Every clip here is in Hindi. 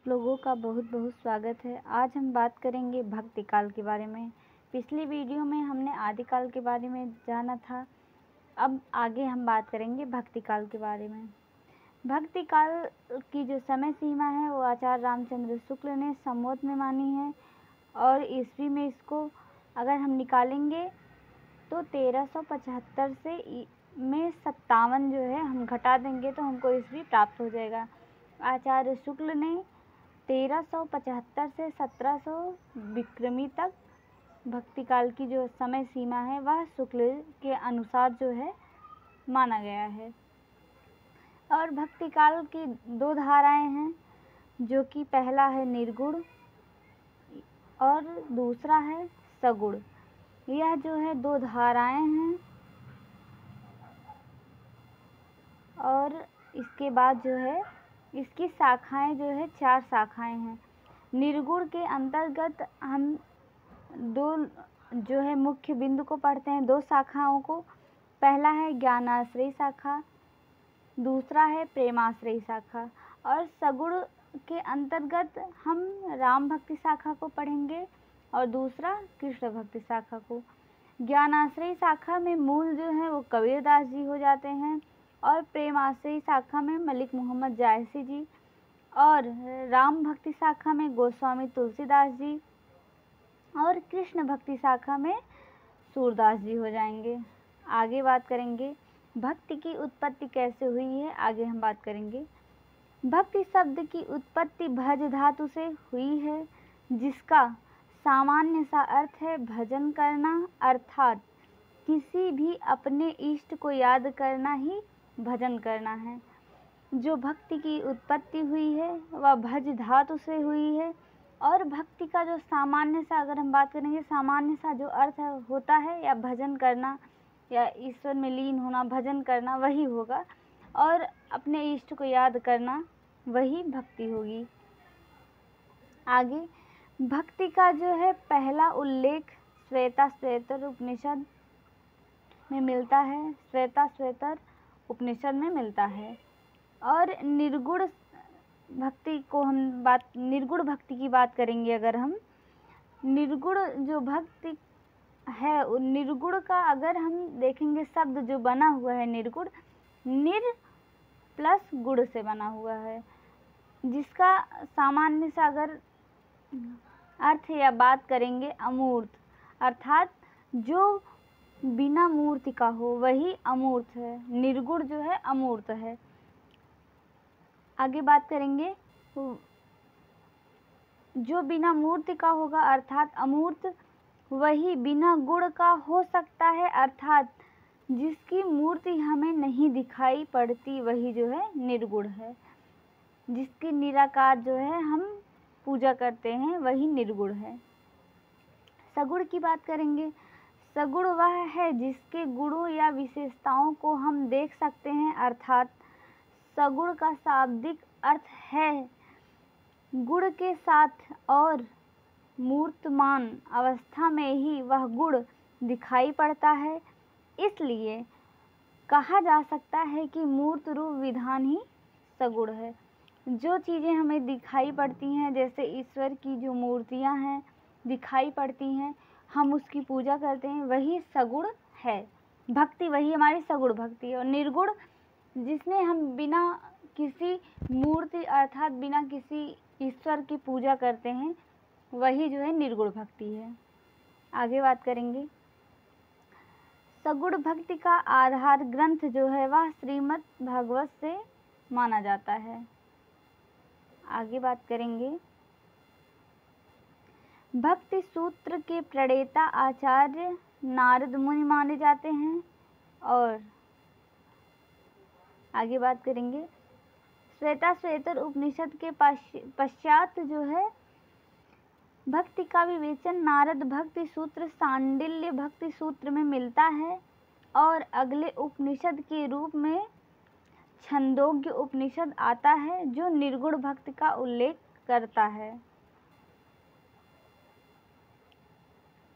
लोगों का बहुत बहुत स्वागत है। आज हम बात करेंगे भक्ति काल के बारे में। पिछली वीडियो में हमने आदिकाल के बारे में जाना था। अब आगे हम बात करेंगे भक्ति काल के बारे में। भक्ति काल की जो समय सीमा है वो आचार्य रामचंद्र शुक्ल ने संवत में मानी है और ईस्वी में इसको अगर हम निकालेंगे तो 1375 से में 57 जो है हम घटा देंगे तो हमको ईस्वी प्राप्त हो जाएगा। आचार्य शुक्ल ने 1375 से 1700 विक्रमी तक भक्ति काल की जो समय सीमा है वह शुक्ल के अनुसार जो है माना गया है। और भक्ति काल की दो धाराएं हैं, जो कि पहला है निर्गुण और दूसरा है सगुण। यह जो है दो धाराएं हैं और इसके बाद जो है इसकी शाखाएं जो है 4 शाखाएं हैं। निर्गुण के अंतर्गत हम दो जो है मुख्य बिंदु को पढ़ते हैं, 2 शाखाओं को। पहला है ज्ञानाश्रयी शाखा, दूसरा है प्रेमाश्रयी शाखा। और सगुण के अंतर्गत हम राम भक्ति शाखा को पढ़ेंगे और दूसरा कृष्ण भक्ति शाखा को। ज्ञानाश्रयी शाखा में मूल जो है वो कबीरदास जी हो जाते हैं और प्रेमाश्रयी शाखा में मलिक मोहम्मद जायसी जी और राम भक्ति शाखा में गोस्वामी तुलसीदास जी और कृष्ण भक्ति शाखा में सूरदास जी हो जाएंगे। आगे बात करेंगे भक्ति की उत्पत्ति कैसे हुई है, आगे हम बात करेंगे। भक्ति शब्द की उत्पत्ति भज धातु से हुई है, जिसका सामान्य सा अर्थ है भजन करना, अर्थात किसी भी अपने इष्ट को याद करना ही भजन करना है। जो भक्ति की उत्पत्ति हुई है वह भज धातु से हुई है। और भक्ति का जो सामान्य सा अगर हम बात करेंगे, सामान्य सा जो अर्थ है होता है या भजन करना या ईश्वर में लीन होना, भजन करना वही होगा और अपने इष्ट को याद करना वही भक्ति होगी। आगे भक्ति का जो है पहला उल्लेख श्वेता-श्वेतर उपनिषद में मिलता है, श्वेता-श्वेतर उपनिषद में मिलता है। और निर्गुण भक्ति की बात करेंगे अगर हम, निर्गुण जो भक्ति है, निर्गुण का अगर हम देखेंगे शब्द जो बना हुआ है निर्गुण, निर प्लस गुण से बना हुआ है, जिसका सामान्य सा अगर अर्थ या बात करेंगे अमूर्त, अर्थात जो बिना मूर्ति का हो वही अमूर्त है। निर्गुण जो है अमूर्त है। आगे बात करेंगे जो बिना मूर्ति का होगा अर्थात अमूर्त, वही बिना गुण का हो सकता है, अर्थात जिसकी मूर्ति हमें नहीं दिखाई पड़ती वही जो है निर्गुण है। जिसकी निराकार जो है हम पूजा करते हैं वही निर्गुण है। सगुण की बात करेंगे। सगुण वह है जिसके गुणों या विशेषताओं को हम देख सकते हैं, अर्थात सगुण का शाब्दिक अर्थ है गुण के साथ और मूर्तमान अवस्था में ही वह गुण दिखाई पड़ता है। इसलिए कहा जा सकता है कि मूर्त रूप विधान ही सगुण है। जो चीज़ें हमें दिखाई पड़ती हैं, जैसे ईश्वर की जो मूर्तियां हैं दिखाई पड़ती हैं, हम उसकी पूजा करते हैं, वही सगुण है। भक्ति वही हमारी सगुण भक्ति है। और निर्गुण जिसमें हम बिना किसी मूर्ति अर्थात बिना किसी ईश्वर की पूजा करते हैं वही जो है निर्गुण भक्ति है। आगे बात करेंगे। सगुण भक्ति का आधार ग्रंथ जो है वह श्रीमद् भागवत से माना जाता है। आगे बात करेंगे। भक्ति सूत्र के प्रणेता आचार्य नारद मुनि माने जाते हैं। और आगे बात करेंगे। श्वेता-श्वेतर उपनिषद के पश्चात जो है भक्ति का विवेचन नारद भक्ति सूत्र, सांडिल्य भक्ति सूत्र में मिलता है और अगले उपनिषद के रूप में छंदोग्य उपनिषद आता है जो निर्गुण भक्ति का उल्लेख करता है।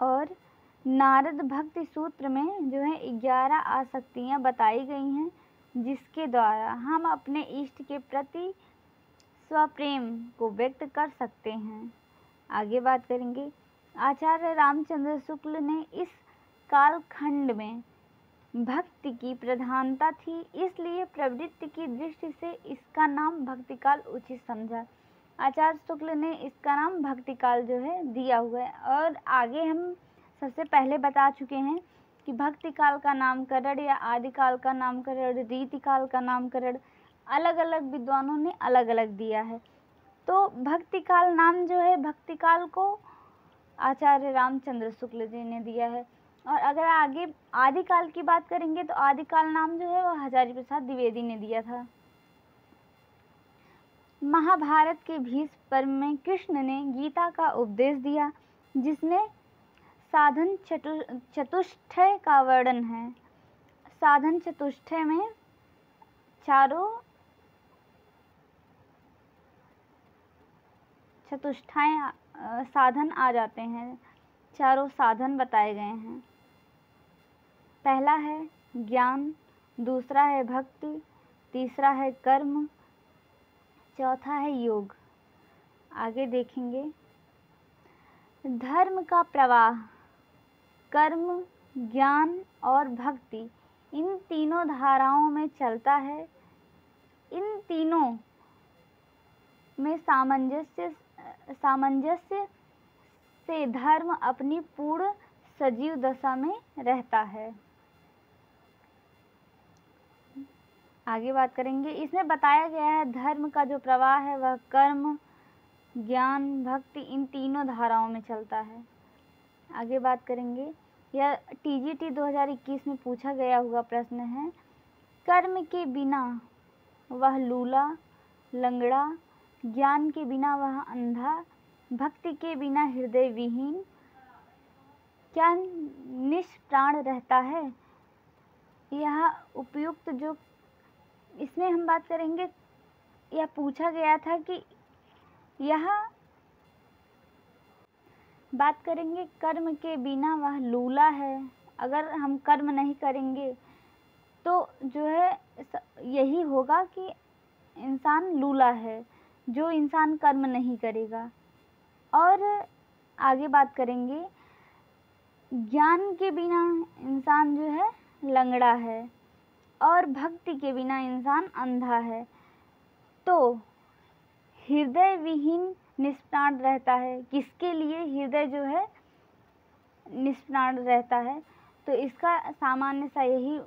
और नारद भक्ति सूत्र में जो है 11 आसक्तियां बताई गई हैं, जिसके द्वारा हम अपने इष्ट के प्रति स्वप्रेम को व्यक्त कर सकते हैं। आगे बात करेंगे, आचार्य रामचंद्र शुक्ल ने इस कालखंड में भक्ति की प्रधानता थी, इसलिए प्रवृत्ति की दृष्टि से इसका नाम भक्तिकाल उचित समझा। आचार्य शुक्ल ने इसका नाम भक्तिकाल जो है दिया हुआ है। और आगे हम सबसे पहले बता चुके हैं कि भक्तिकाल का नामकरण या आदिकाल का नामकरण, रीतिकाल का नामकरण अलग अलग विद्वानों ने अलग अलग दिया है। तो भक्तिकाल नाम जो है, भक्तिकाल को आचार्य रामचंद्र शुक्ल जी ने दिया है। और अगर आगे आदिकाल की बात करेंगे तो आदिकाल नाम जो है वो हजारी प्रसाद द्विवेदी ने दिया था। महाभारत के भीष्म पर्व में कृष्ण ने गीता का उपदेश दिया, जिसमें साधन चतुष्टय का वर्णन है। साधन चतुष्टय में चारों चतुष्टय साधन आ जाते हैं, चारों साधन बताए गए हैं। पहला है ज्ञान, दूसरा है भक्ति, तीसरा है कर्म, चौथा है योग। आगे देखेंगे, धर्म का प्रवाह कर्म, ज्ञान और भक्ति इन तीनों धाराओं में चलता है। इन तीनों में सामंजस्य से धर्म अपनी पूर्ण सजीव दशा में रहता है। आगे बात करेंगे, इसमें बताया गया है धर्म का जो प्रवाह है वह कर्म, ज्ञान, भक्ति इन तीनों धाराओं में चलता है। आगे बात करेंगे, यह टीजीटी 2021 में पूछा गया हुआ प्रश्न है। कर्म के बिना वह लूला, लंगड़ा, ज्ञान के बिना वह अंधा, भक्ति के बिना हृदय विहीन, क्या निष्प्राण रहता है। यह उपयुक्त जो इसमें हम बात करेंगे, यह पूछा गया था कि यह बात करेंगे कर्म के बिना वह लूला है। अगर हम कर्म नहीं करेंगे तो जो है यही होगा कि इंसान लूला है, जो इंसान कर्म नहीं करेगा। और आगे बात करेंगे, ज्ञान के बिना इंसान जो है लंगड़ा है और भक्ति के बिना इंसान अंधा है। तो हृदय विहीन निष्प्राण रहता है। किसके लिए हृदय जो है निष्प्राण रहता है? तो इसका सामान्य सा यही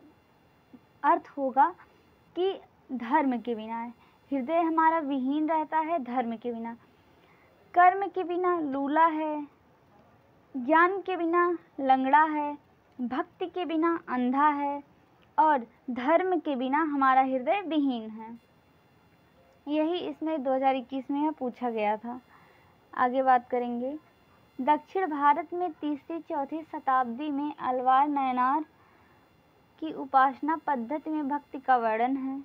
अर्थ होगा कि धर्म के बिना है, हृदय हमारा विहीन रहता है धर्म के बिना। कर्म के बिना लूला है, ज्ञान के बिना लंगड़ा है, भक्ति के बिना अंधा है और धर्म के बिना हमारा हृदय विहीन है। यही इसमें 2021 में पूछा गया था। आगे बात करेंगे, दक्षिण भारत में 3री-4री शताब्दी में अलवार नयनार की उपासना पद्धति में भक्ति का वर्णन है।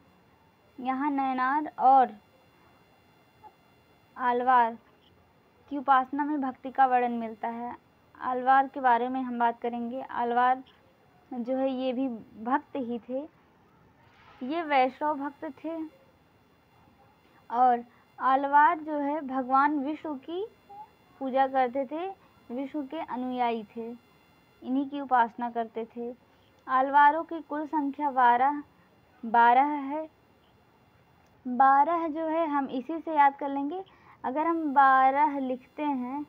यहाँ नयनार और अलवार की उपासना में भक्ति का वर्णन मिलता है। अलवार के बारे में हम बात करेंगे। अलवार जो है ये भी भक्त ही थे, ये वैष्णव भक्त थे और अलवार जो है भगवान विष्णु की पूजा करते थे, विष्णु के अनुयायी थे, इन्हीं की उपासना करते थे। अलवारों की कुल संख्या 12 है। 12 जो है हम इसी से याद कर लेंगे। अगर हम 12 लिखते हैं,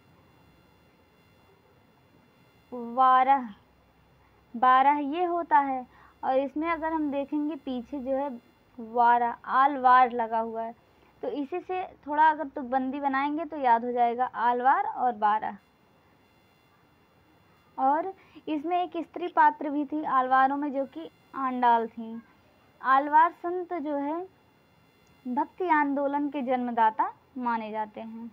12 ये होता है और इसमें अगर हम देखेंगे पीछे जो है आलवार लगा हुआ है, तो इसी से थोड़ा अगर तुकबंदी बनाएंगे तो याद हो जाएगा आलवार और 12। और इसमें एक स्त्री पात्र भी थी आलवारों में, जो कि आंडाल थी। आलवार संत जो है भक्ति आंदोलन के जन्मदाता माने जाते हैं।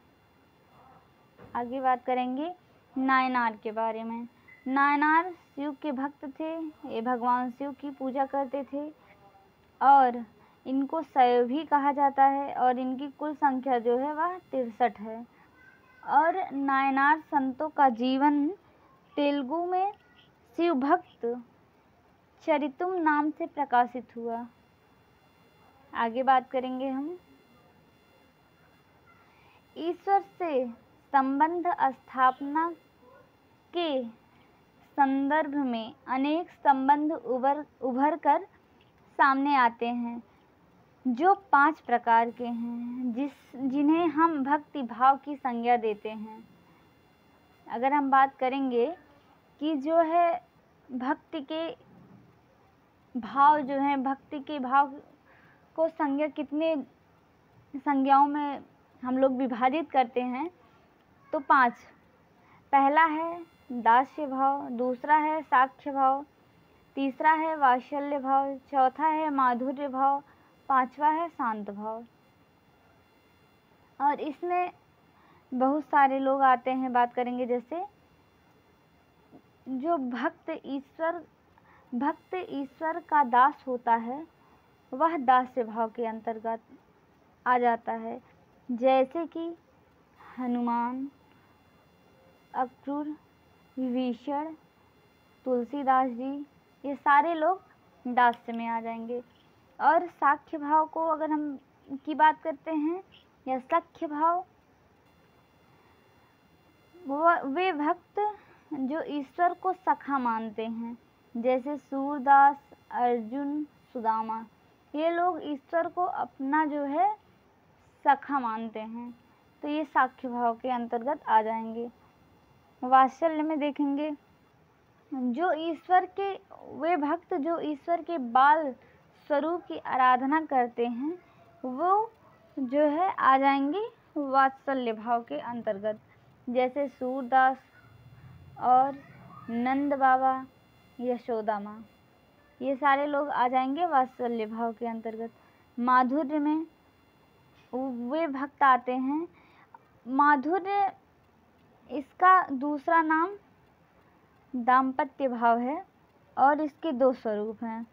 आगे बात करेंगे नायनार के बारे में। नायनार शिव के भक्त थे, ये भगवान शिव की पूजा करते थे और इनको शैव भी कहा जाता है और इनकी कुल संख्या जो है वह 63 है। और नायनार संतों का जीवन तेलुगु में शिव भक्त चरितुम नाम से प्रकाशित हुआ। आगे बात करेंगे हम ईश्वर से संबंध स्थापना के संदर्भ में अनेक संबंध उभर कर सामने आते हैं, जो 5 प्रकार के हैं, जिन्हें हम भक्ति भाव की संज्ञा देते हैं। अगर हम बात करेंगे कि जो है भक्ति के भाव जो हैं, भक्ति के भाव को कितने संज्ञाओं में हम लोग विभाजित करते हैं, तो 5। पहला है दास्य भाव, दूसरा है साख्य भाव, तीसरा है वात्सल्य भाव, चौथा है माधुर्य भाव, 5वां है शांत भाव। और इसमें बहुत सारे लोग आते हैं। बात करेंगे जैसे जो भक्त ईश्वर का दास होता है, वह दास्य भाव के अंतर्गत आ जाता है। जैसे कि हनुमान, अक्रूर, विभीषण, तुलसीदास जी, ये सारे लोग दास्य में आ जाएंगे। और साख्य भाव को अगर हम की बात करते हैं, या सख्य भाव, वे भक्त जो ईश्वर को सखा मानते हैं, जैसे सूरदास, अर्जुन, सुदामा, ये लोग ईश्वर को अपना जो है सखा मानते हैं, तो ये साख्य भाव के अंतर्गत आ जाएंगे। वात्सल्य में देखेंगे वे भक्त जो ईश्वर के बाल स्वरूप की आराधना करते हैं, वो जो है आ जाएंगे वात्सल्य भाव के अंतर्गत। जैसे सूरदास और नंद बाबा, यशोदा माँ, ये सारे लोग आ जाएंगे वात्सल्य भाव के अंतर्गत। माधुर्य में वे भक्त आते हैं। माधुर्य, इसका दूसरा नाम दाम्पत्य भाव है, और इसके 2 स्वरूप हैं,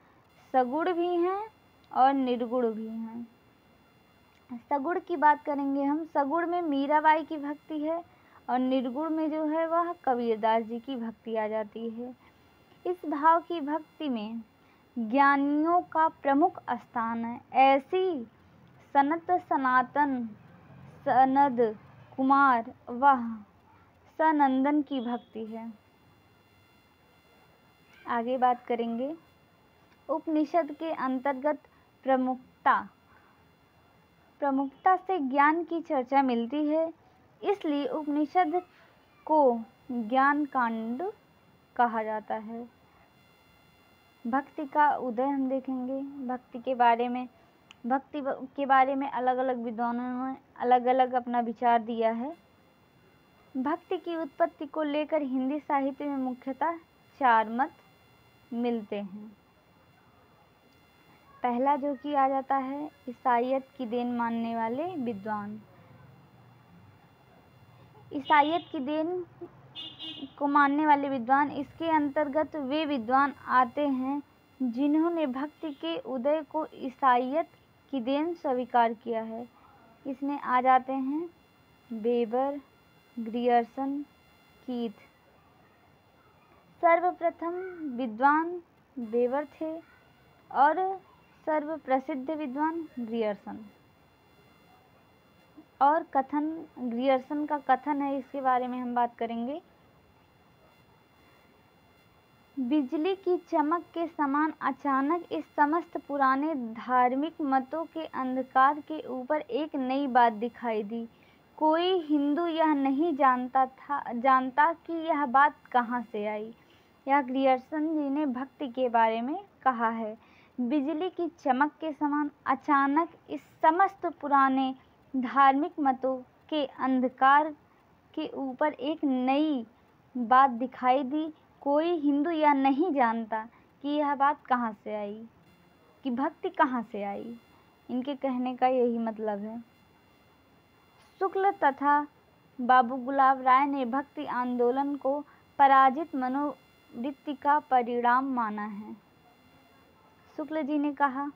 सगुण भी हैं और निर्गुण भी हैं। सगुण की बात करेंगे हम, सगुण में मीराबाई की भक्ति है, और निर्गुण में जो है वह कबीरदास जी की भक्ति आ जाती है। इस भाव की भक्ति में ज्ञानियों का प्रमुख स्थान है। ऐसी सनातन, सनद कुमार व सनंदन की भक्ति है। आगे बात करेंगे उपनिषद के अंतर्गत प्रमुखता से ज्ञान की चर्चा मिलती है, इसलिए उपनिषद को ज्ञान कांड कहा जाता है। भक्ति का उदय हम देखेंगे। भक्ति के बारे में अलग अलग विद्वानों ने अलग अलग अपना विचार दिया है। भक्ति की उत्पत्ति को लेकर हिंदी साहित्य में मुख्यतः 4 मत मिलते हैं। पहला जो कि आ जाता है ईसाईयत की देन मानने वाले विद्वान। ईसाईयत की देन को मानने वाले विद्वान, इसके अंतर्गत वे विद्वान आते हैं जिन्होंने भक्ति के उदय को ईसाईयत की देन स्वीकार किया है। इसमें आ जाते हैं वेबर, ग्रियर्सन, कीथ। सर्वप्रथम विद्वान वेबर थे और सर्वप्रसिद्ध विद्वान ग्रियर्सन। और ग्रियर्सन का कथन है, इसके बारे में हम बात करेंगे। बिजली की चमक के समान अचानक इस समस्त पुराने धार्मिक मतों के अंधकार के ऊपर एक नई बात दिखाई दी। कोई हिंदू यह नहीं जानता कि यह बात कहाँ से आई। यह ग्रियर्सन जी ने भक्ति के बारे में कहा है। बिजली की चमक के समान अचानक इस समस्त पुराने धार्मिक मतों के अंधकार के ऊपर एक नई बात दिखाई दी। कोई हिंदू यह नहीं जानता कि यह बात कहाँ से आई, कि भक्ति कहाँ से आई। इनके कहने का यही मतलब है। शुक्ल तथा बाबू गुलाब राय ने भक्ति आंदोलन को पराजित मनोवृत्ति का परिणाम माना है। शुक्ल जी ने कहा,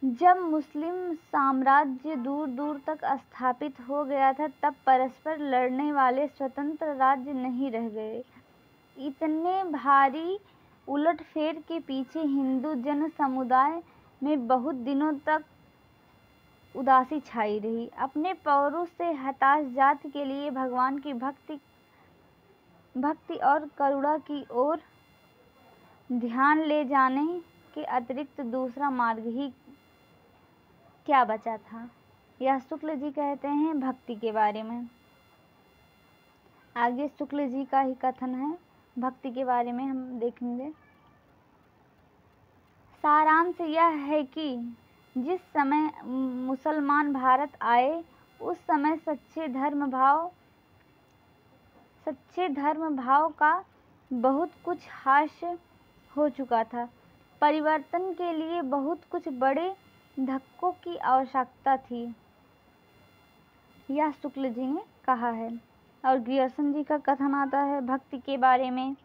जब मुस्लिम साम्राज्य दूर दूर तक स्थापित हो गया था, तब परस्पर लड़ने वाले स्वतंत्र राज्य नहीं रह गए। इतने भारी उलटफेर के पीछे हिंदू जन समुदाय में बहुत दिनों तक उदासी छाई रही। अपने पौरुष से हताश जाति के लिए भगवान की भक्ति और करुणा की ओर ध्यान ले जाने के अतिरिक्त दूसरा मार्ग ही क्या बचा था। यह शुक्ल जी कहते हैं भक्ति के बारे में। आगे शुक्ल जी का ही कथन है, भक्ति के बारे में हम देखेंगे। सारांश यह है कि जिस समय मुसलमान भारत आए उस समय सच्चे धर्म भाव का बहुत कुछ हास्य हो चुका था। परिवर्तन के लिए बहुत कुछ बड़े धक्कों की आवश्यकता थी, यह शुक्ल जी ने कहा है। और ग्रियर्सन जी का कथन आता है भक्ति के बारे में।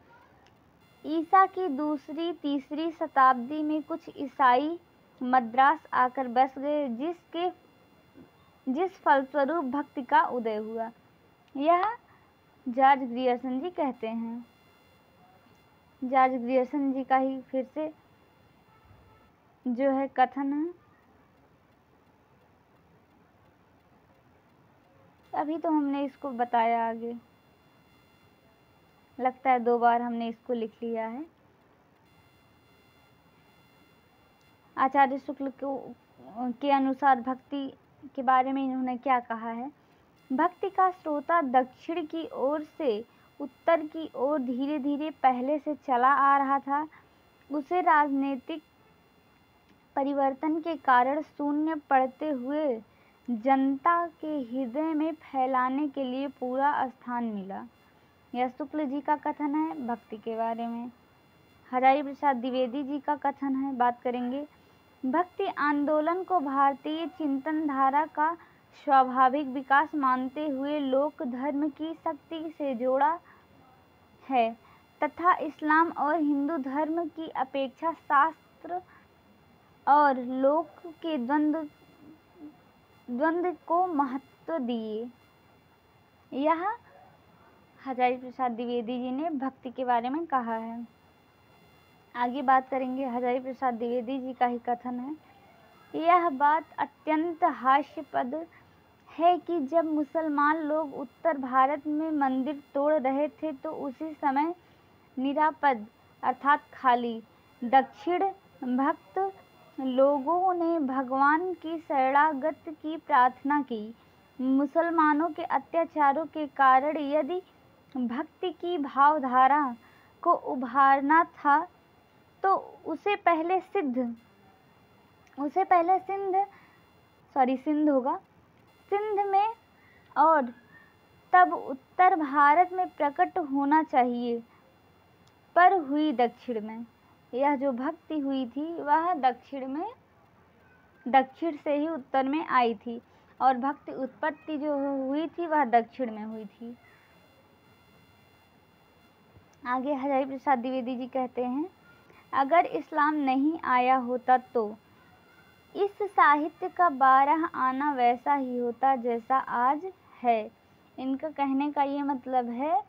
ईसा की दूसरी तीसरी शताब्दी में कुछ ईसाई मद्रास आकर बस गए, जिस फलस्वरूप भक्ति का उदय हुआ। यह जॉर्ज ग्रियर्सन जी कहते हैं। जॉर्ज ग्रियर्सन जी का ही फिर से जो है कथन है। अभी तो हमने इसको बताया, आगे लगता है 2 बार हमने इसको लिख लिया है। आचार्य शुक्ल के अनुसार भक्ति के बारे में इन्होंने क्या कहा है। भक्ति का स्रोता दक्षिण की ओर से उत्तर की ओर धीरे धीरे पहले से चला आ रहा था। उसे राजनीतिक परिवर्तन के कारण शून्य पड़ते हुए जनता के हृदय में फैलाने के लिए पूरा स्थान मिला। यह शुक्ल जी का कथन है भक्ति के बारे में। हजारी प्रसाद द्विवेदी जी का कथन है, बात करेंगे। भक्ति आंदोलन को भारतीय चिंतन धारा का स्वाभाविक विकास मानते हुए लोक धर्म की शक्ति से जोड़ा है तथा इस्लाम और हिंदू धर्म की अपेक्षा शास्त्र और लोक के द्वंद्व को महत्व दिए। यह हजारी प्रसाद द्विवेदी जी ने भक्ति के बारे में कहा है। आगे बात करेंगे। हजारी प्रसाद द्विवेदी जी का ही कथन है। यह बात अत्यंत हास्यास्पद है कि जब मुसलमान लोग उत्तर भारत में मंदिर तोड़ रहे थे तो उसी समय निरापद अर्थात खाली दक्षिण भक्त लोगों ने भगवान की शरणागति की प्रार्थना की। मुसलमानों के अत्याचारों के कारण यदि भक्ति की भावधारा को उभारना था तो उसे पहले सिंध में और तब उत्तर भारत में प्रकट होना चाहिए, पर हुई दक्षिण में। यह जो भक्ति हुई थी वह दक्षिण से ही उत्तर में आई थी और भक्ति उत्पत्ति जो हुई थी वह दक्षिण में हुई थी। आगे हजारी प्रसाद द्विवेदी जी कहते हैं, अगर इस्लाम नहीं आया होता तो इस साहित्य का 12 आना वैसा ही होता जैसा आज है। इनका कहने का ये मतलब है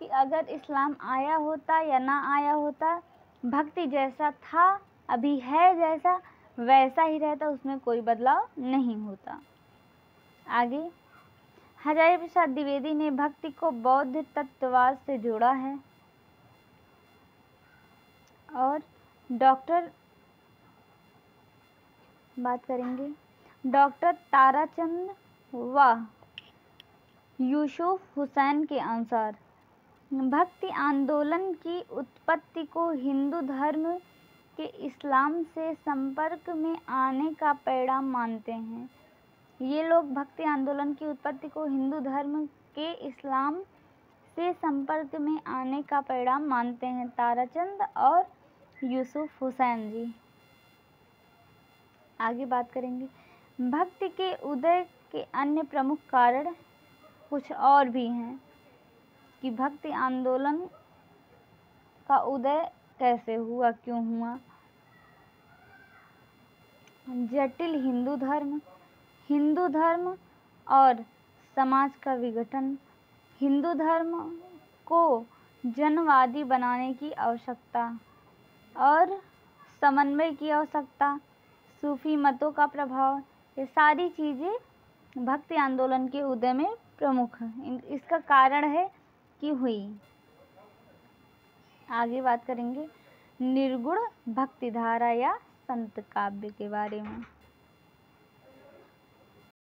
कि अगर इस्लाम आया होता या ना आया होता, भक्ति जैसा था अभी है जैसा वैसा ही रहता, उसमें कोई बदलाव नहीं होता। आगे हजारी प्रसाद द्विवेदी ने भक्ति को बौद्ध तत्ववाद से जोड़ा है और डॉक्टर ताराचंद व यूसुफ हुसैन के अनुसार भक्ति आंदोलन की उत्पत्ति को हिंदू धर्म के इस्लाम से संपर्क में आने का परिणाम मानते हैं। ये लोग भक्ति आंदोलन की उत्पत्ति को हिंदू धर्म के इस्लाम से संपर्क में आने का परिणाम मानते हैं, ताराचंद और यूसुफ हुसैन जी। आगे बात करेंगे। भक्ति के उदय के अन्य प्रमुख कारण कुछ और भी हैं कि भक्ति आंदोलन का उदय कैसे हुआ, क्यों हुआ। जटिल हिंदू धर्म और समाज का विघटन, हिंदू धर्म को जनवादी बनाने की आवश्यकता और समन्वय की आवश्यकता, सूफी मतों का प्रभाव, ये सारी चीज़ें भक्ति आंदोलन के उदय में प्रमुख इसका कारण है कि हुई। आगे बात करेंगे निर्गुण भक्ति धारा या संत काव्य के बारे में।